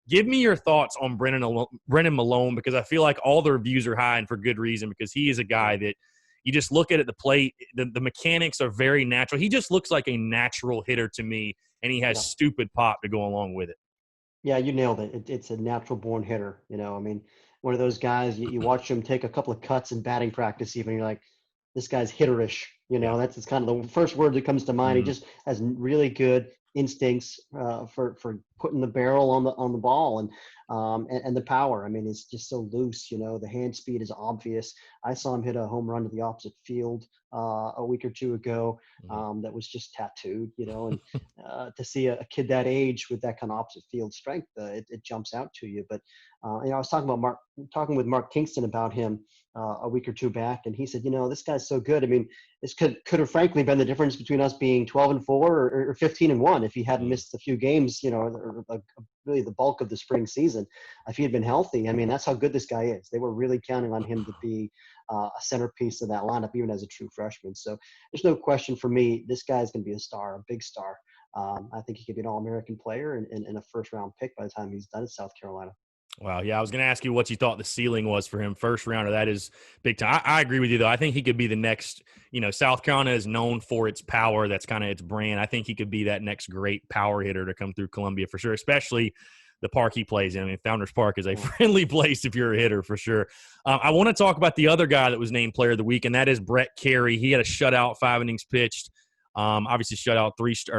Give me your thoughts on Brennan Milone, because I feel like all the reviews are high, and for good reason, because he is a guy that you just look at the plate. The mechanics are very natural. He just looks like a natural hitter to me, and he has stupid pop to go along with it. Yeah, you nailed it. It's a natural born hitter. I mean, one of those guys, you watch him take a couple of cuts in batting practice, even you're like, this guy's hitterish. Yeah. That's kind of the first word that comes to mind. He Mhm. just has really good instincts for putting the barrel on the ball and the power. I mean, it's just so loose. The hand speed is obvious. I saw him hit a home run to the opposite field a week or two ago that was just tattooed. And to see a kid that age with that kind of opposite field strength, it jumps out to you. But I was talking with Mark Kingston about him a week or two back, and he said, this guy's so good. I mean, this could have frankly been the difference between us being 12-4 or 15-1 if he hadn't missed a few games, or really the bulk of the spring season. If he had been healthy, I mean, that's how good this guy is. They were really counting on him to be a centerpiece of that lineup, even as a true freshman. So there's no question for me, this guy's going to be a star, a big star. I think he could be an All-American player and a first-round pick by the time he's done at South Carolina. Wow. Yeah, I was going to ask you what you thought the ceiling was for him. First rounder, that is big time. I agree with you, though. I think he could be the next, South Carolina is known for its power. That's kind of its brand. I think he could be that next great power hitter to come through Columbia for sure, especially the park he plays in. I mean, Founders Park is a friendly place if you're a hitter for sure. I want to talk about the other guy that was named player of the week, and that is Brett Kerry. He had a shutout, 5 innings pitched. Obviously shutout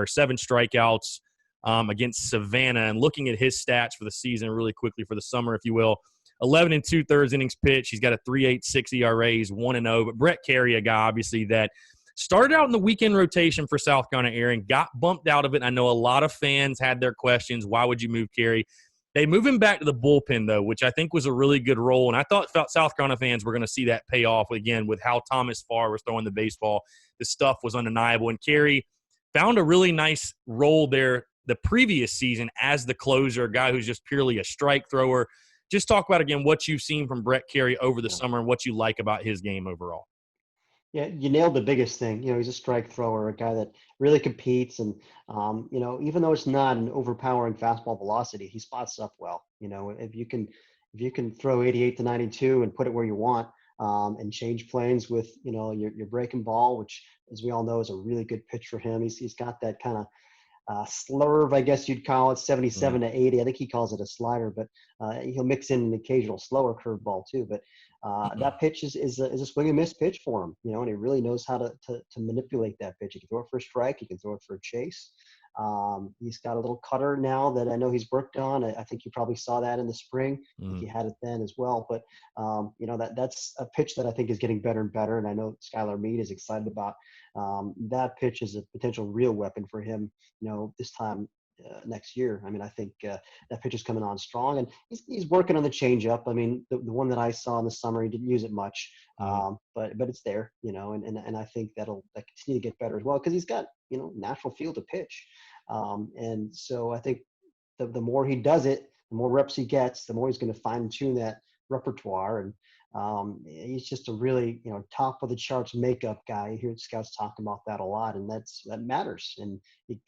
7 strikeouts. Against Savannah, and looking at his stats for the season really quickly for the summer, if you will, 11 2/3 innings pitched. He's got a 3.86 ERA. He's 1-0. But Brett Kerry, a guy obviously that started out in the weekend rotation for South Carolina, Aaron, got bumped out of it. I know a lot of fans had their questions. Why would you move Kerry? They move him back to the bullpen, though, which I think was a really good role. And I thought South Carolina fans were going to see that pay off again with how Thomas Farr was throwing the baseball. The stuff was undeniable. And Kerry found a really nice role there the previous season as the closer, a guy who's just purely a strike thrower. Just talk about, again, what you've seen from Brett Kerry over the summer and what you like about his game overall. Yeah, you nailed the biggest thing. He's a strike thrower, a guy that really competes. And, even though it's not an overpowering fastball velocity, he spots up well. If you can throw 88 to 92 and put it where you want and change planes with, your breaking ball, which, as we all know, is a really good pitch for him. He's got that kind of slurve, I guess you'd call it, 77 to 80. I think he calls it a slider, but he'll mix in an occasional slower curveball too. But that pitch is a swing and miss pitch for him, and he really knows how to manipulate that pitch. He can throw it for a strike. He can throw it for a chase. He's got a little cutter now that I know he's worked on. I think you probably saw that in the spring. I think he had it then as well. But, that's a pitch that I think is getting better and better. And I know Skylar Meade is excited about that pitch as a potential real weapon for him, this time next year. I mean, I think that pitch is coming on strong, and he's working on the changeup. I mean, the one that I saw in the summer, he didn't use it much, but it's there, and I think that'll continue to get better as well because he's got natural feel to pitch, and so I think the more he does it, the more reps he gets, the more he's going to fine tune that repertoire. And he's just a really, top of the charts makeup guy. You hear scouts talking about that a lot, and that matters. And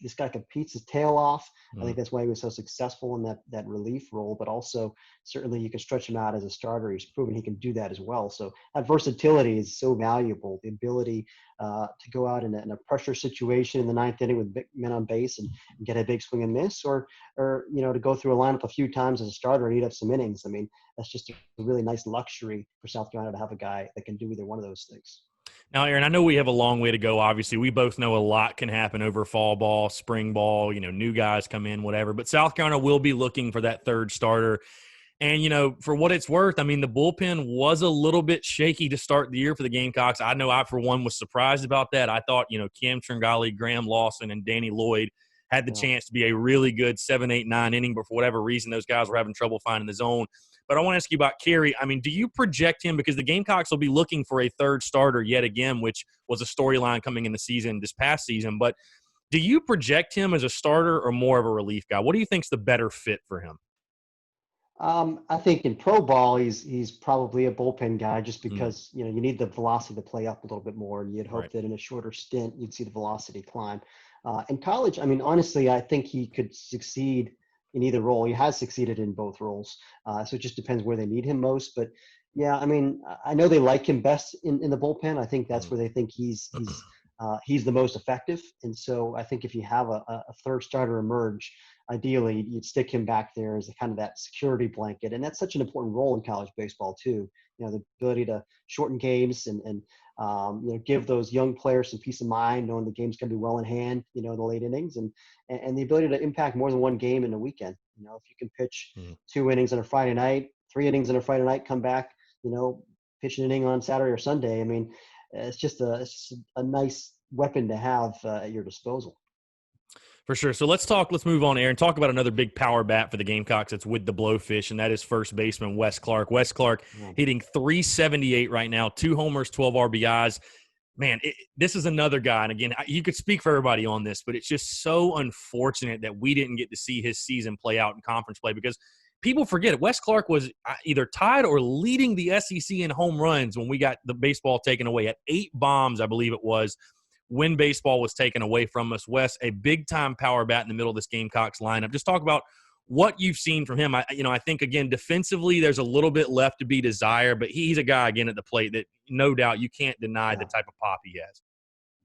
this guy competes his tail off. I think that's why he was so successful in that relief role, but also certainly you can stretch him out as a starter. He's proven he can do that as well. So that versatility is so valuable. The ability to go out in a pressure situation in the 9th inning with big men on base and get a big swing and miss, or to go through a lineup a few times as a starter and eat up some innings. I mean, that's just a really nice luxury for South Carolina to have a guy that can do either one of those things. Now, Aaron, I know we have a long way to go. Obviously, we both know a lot can happen over fall ball, spring ball, new guys come in, whatever. But South Carolina will be looking for that third starter. And, for what it's worth, I mean, the bullpen was a little bit shaky to start the year for the Gamecocks. I know I, for one, was surprised about that. I thought, Kim Tringali, Graham Lawson, and Danny Lloyd had the chance to be a really good 7, 8, 9 inning, but for whatever reason, those guys were having trouble finding the zone. But I want to ask you about Kerry. I mean, do you project him, because the Gamecocks will be looking for a third starter yet again, which was a storyline coming in the season this past season, but do you project him as a starter or more of a relief guy? What do you think's the better fit for him? I think in pro ball, he's probably a bullpen guy just because, you need the velocity to play up a little bit more. And you'd hope that in a shorter stint, you'd see the velocity climb. In college, I mean, honestly, I think he could succeed in either role. He has succeeded in both roles. So it just depends where they need him most. But yeah, I mean, I know they like him best in the bullpen. I think that's Mm. where they think he's the most effective. And so I think if you have a third starter emerge, ideally you'd stick him back there as a kind of that security blanket. And that's such an important role in college baseball too. You know, the ability to shorten games and give those young players some peace of mind, knowing the game's going to be well in hand, in the late innings, and the ability to impact more than one game in a weekend. If you can pitch Mm. 2 innings on a Friday night, 3 innings on a Friday night, come back, pitch an inning on Saturday or Sunday. I mean, it's just a nice weapon to have at your disposal. For sure. So let's move on, Aaron, talk about another big power bat for the Gamecocks that's with the Blowfish, and that is first baseman Wes Clarke. Wes Clarke hitting .378 right now, 2 homers, 12 RBIs. Man, this is another guy, and again, you could speak for everybody on this, but it's just so unfortunate that we didn't get to see his season play out in conference play because people forget it. Wes Clarke was either tied or leading the SEC in home runs when we got the baseball taken away at 8 bombs, I believe it was, when baseball was taken away from us. Wes, a big-time power bat in the middle of this Gamecocks lineup. Just talk about what you've seen from him. I think, again, defensively, there's a little bit left to be desired, but he's a guy, again, at the plate that no doubt you can't deny the type of pop he has.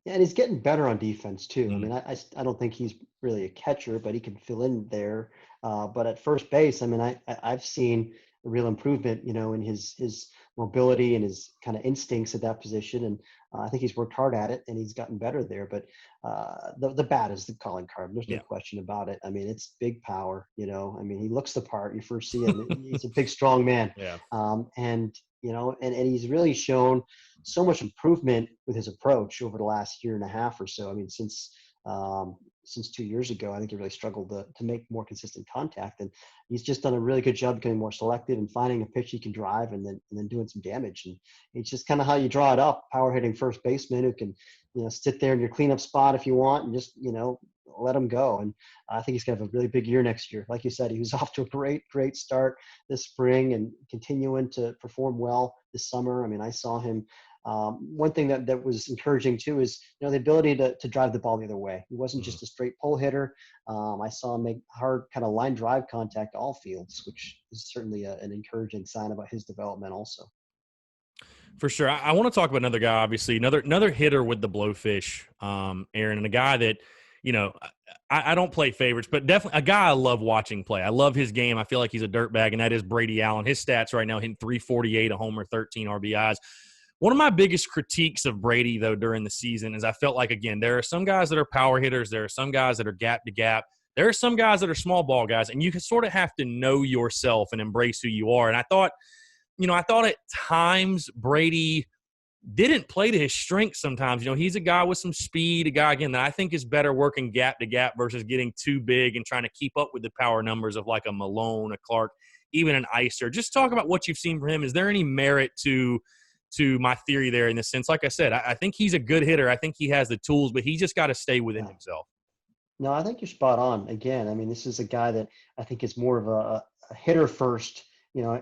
Yeah, and he's getting better on defense too. Mm. I mean, I don't think he's really a catcher, but he can fill in there. But at first base, I mean, I've seen a real improvement, in his mobility and his kind of instincts at that position, and I think he's worked hard at it, and he's gotten better there. But the bat is the calling card. There's no question about it. I mean, it's big power. I mean, he looks the part. You first see him. He's a big, strong man. Yeah. And he's really shown so much improvement with his approach over the last year and a half or so. I mean, since 2 years ago, I think he really struggled to make more consistent contact, and he's just done a really good job becoming more selective and finding a pitch he can drive and then doing some damage. And it's just kind of how you draw it up. Power hitting first baseman who can, sit there in your cleanup spot if you want and just, let him go. And I think he's going to have a really big year next year. Like you said, he was off to a great start this spring and continuing to perform well this summer. I mean, I saw him. One thing that was encouraging too is the ability to drive the ball the other way. He wasn't just a straight pull hitter. I saw him make hard kind of line drive contact all fields, which is certainly an encouraging sign about his development also. For sure. I want to talk about another guy, obviously, another hitter with the Blowfish, Aaron, and a guy that, I don't play favorites, but definitely a guy I love watching play. I love his game. I feel like he's a dirtbag, and that is Brady Allen. His stats right now hitting .348, a homer, 13 RBIs. One of my biggest critiques of Brady, though, during the season is I felt like, again, there are some guys that are power hitters. There are some guys that are gap to gap. There are some guys that are small ball guys, and you can sort of have to know yourself and embrace who you are. And I thought at times Brady didn't play to his strengths sometimes. He's a guy with some speed, a guy, again, that I think is better working gap to gap versus getting too big and trying to keep up with the power numbers of like a Milone, a Clarke, even an Icer. Just talk about what you've seen from him. Is there any merit to my theory there in the sense? Like I said, I think he's a good hitter. I think he has the tools, but he just got to stay within himself. No, I think you're spot on. Again, I mean, this is a guy that I think is more of a hitter first,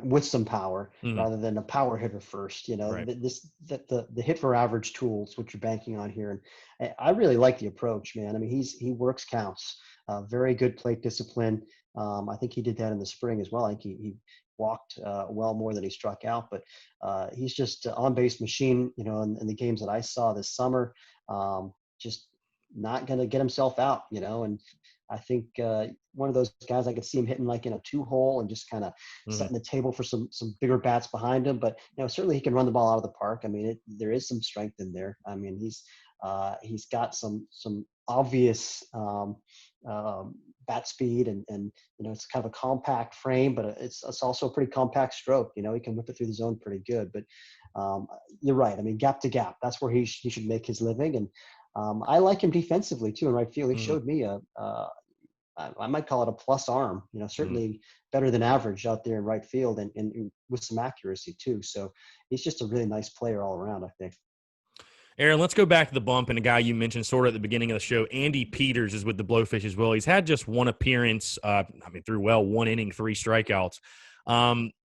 with some power rather than a power hitter first. Right. The hit for average tools, which you're banking on here, and I really like the approach, man. I mean, he works counts, very good plate discipline. I think he did that in the spring as well. I think he walked well more than he struck out, but he's just an on-base machine. In the games that I saw this summer, just not going to get himself out. And I think one of those guys I could see him hitting like in a 2-hole and just kind of setting the table for some bigger bats behind him. But certainly he can run the ball out of the park. I mean, there is some strength in there. I mean, he's got some obvious bat speed and it's kind of a compact frame, but it's also a pretty compact stroke. He can whip it through the zone pretty good. But you're right. I mean, gap to gap, that's where he should make his living. And I like him defensively too in right field. He showed me I might call it a plus arm, certainly better than average out there in right field and with some accuracy too. So he's just a really nice player all around, I think. Aaron, let's go back to the bump and a guy you mentioned sort of at the beginning of the show. Andy Peters is with the Blowfish as well. He's had just one appearance, threw well, 1 inning, 3 strikeouts.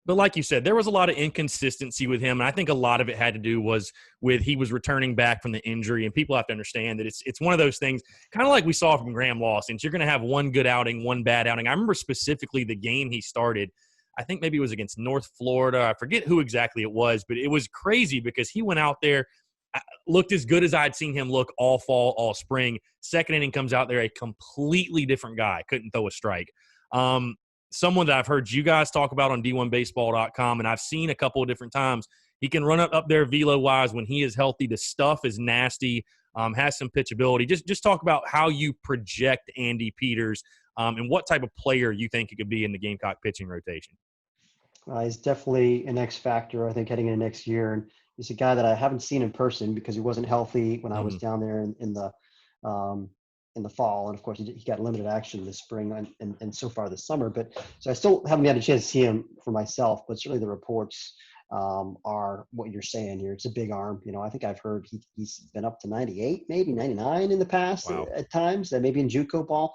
But like you said, there was a lot of inconsistency with him, and I think a lot of it had to do was with he was returning back from the injury, and people have to understand that it's one of those things, kind of like we saw from Graham Lawson. You're going to have one good outing, one bad outing. I remember specifically the game he started. I think maybe it was against North Florida. I forget who exactly it was, but it was crazy because he went out there, looked as good as I'd seen him look all fall, all spring. Second inning comes out there, a completely different guy. Couldn't throw a strike. Someone that I've heard you guys talk about on D1Baseball.com, and I've seen a couple of different times. He can run up there velo-wise when he is healthy. The stuff is nasty, has some pitchability. Just talk about how you project Andy Peters and what type of player you think he could be in the Gamecock pitching rotation. He's definitely an X factor, I think, heading into next year. And he's a guy that I haven't seen in person because he wasn't healthy when I was down there in the fall. And of course, he got limited action this spring and so far this summer. But so I still haven't had a chance to see him for myself. But certainly the reports are what you're saying here. It's a big arm. I think I've heard he's been up to 98, maybe 99 in the past. Wow. At times, maybe in JUCO ball.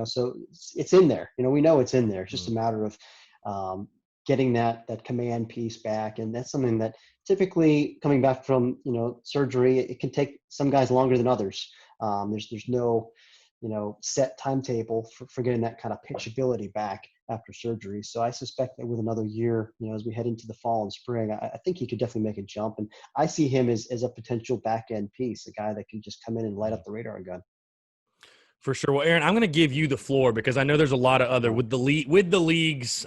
So it's in there. We know it's in there. It's just a matter of getting that command piece back. And that's something that typically coming back from, surgery, it can take some guys longer than others. There's no, set timetable for getting that kind of pitchability back after surgery. So I suspect that with another year, as we head into the fall and spring, I think he could definitely make a jump. And I see him as a potential back end piece, a guy that can just come in and light up the radar gun. For sure. Well, Aaron, I'm going to give you the floor because I know there's a lot of other with the leagues.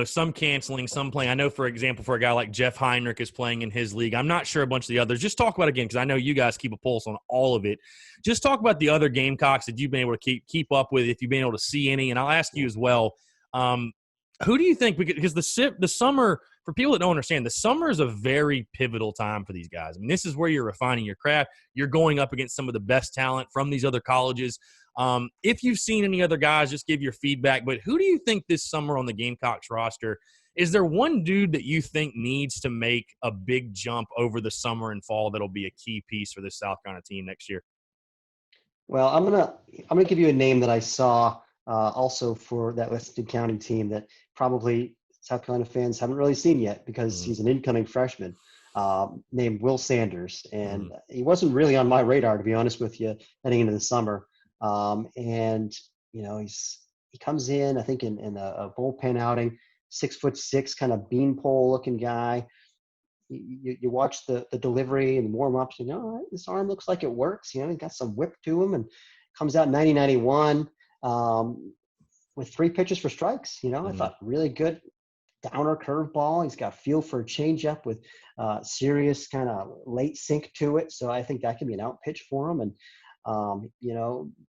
Some canceling, some playing. I know, for example, for a guy like Jeff Heinrich is playing in his league. I'm not sure a bunch of the others. Just talk about it again because I know you guys keep a pulse on all of it. Just talk about the other Gamecocks that you've been able to keep up with, if you've been able to see any. And I'll ask you as well, who do you think – because the summer – for people that don't understand, the summer is a very pivotal time for these guys. I mean, this is where you're refining your craft. You're going up against some of the best talent from these other colleges. If you've seen any other guys, just give your feedback. But who do you think this summer on the Gamecocks roster, is there one dude that you think needs to make a big jump over the summer and fall that'll be a key piece for this South Carolina team next year? Well, I'm gonna give you a name that I saw also for that Lexington County team that probably South Carolina fans haven't really seen yet because he's an incoming freshman named Will Sanders. And he wasn't really on my radar, to be honest with you, heading into the summer. He comes in, I think, in a bullpen outing, 6'6", kind of beanpole looking guy. You watch the delivery and warm-ups, all right, this arm looks like it works. He's got some whip to him and comes out 90-91 with 3 pitches for strikes. I thought really good downer curveball. He's got feel for a changeup with serious kind of late sink to it. So I think that can be an out pitch for him. And,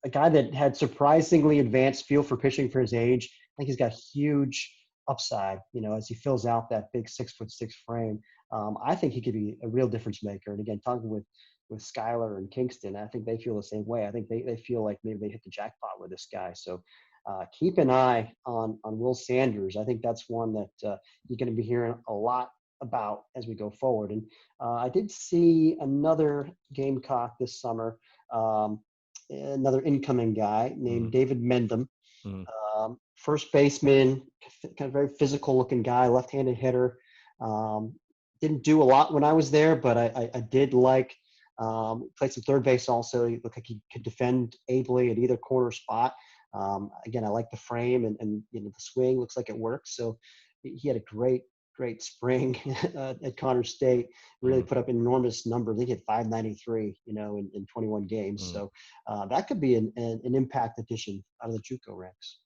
a guy that had surprisingly advanced feel for pitching for his age. I think he's got huge upside, as he fills out that big 6'6" frame. I think he could be a real difference maker. And again, talking with Skylar and Kingston, I think they feel the same way. I think they feel like maybe they hit the jackpot with this guy. So keep an eye on Will Sanders. I think that's one that you're going to be hearing a lot about as we go forward. And I did see another Gamecock this summer, another incoming guy named David Mendham, first baseman, kind of very physical looking guy, left-handed hitter. Didn't do a lot when I was there, but I did like played some third base also. He looked like he could defend ably at either corner spot. Again, I like the frame and the swing looks like it works. So he had a great spring at Connor State. Really put up enormous numbers. I think he had 593, in 21 games. So that could be an impact addition out of the JUCO ranks.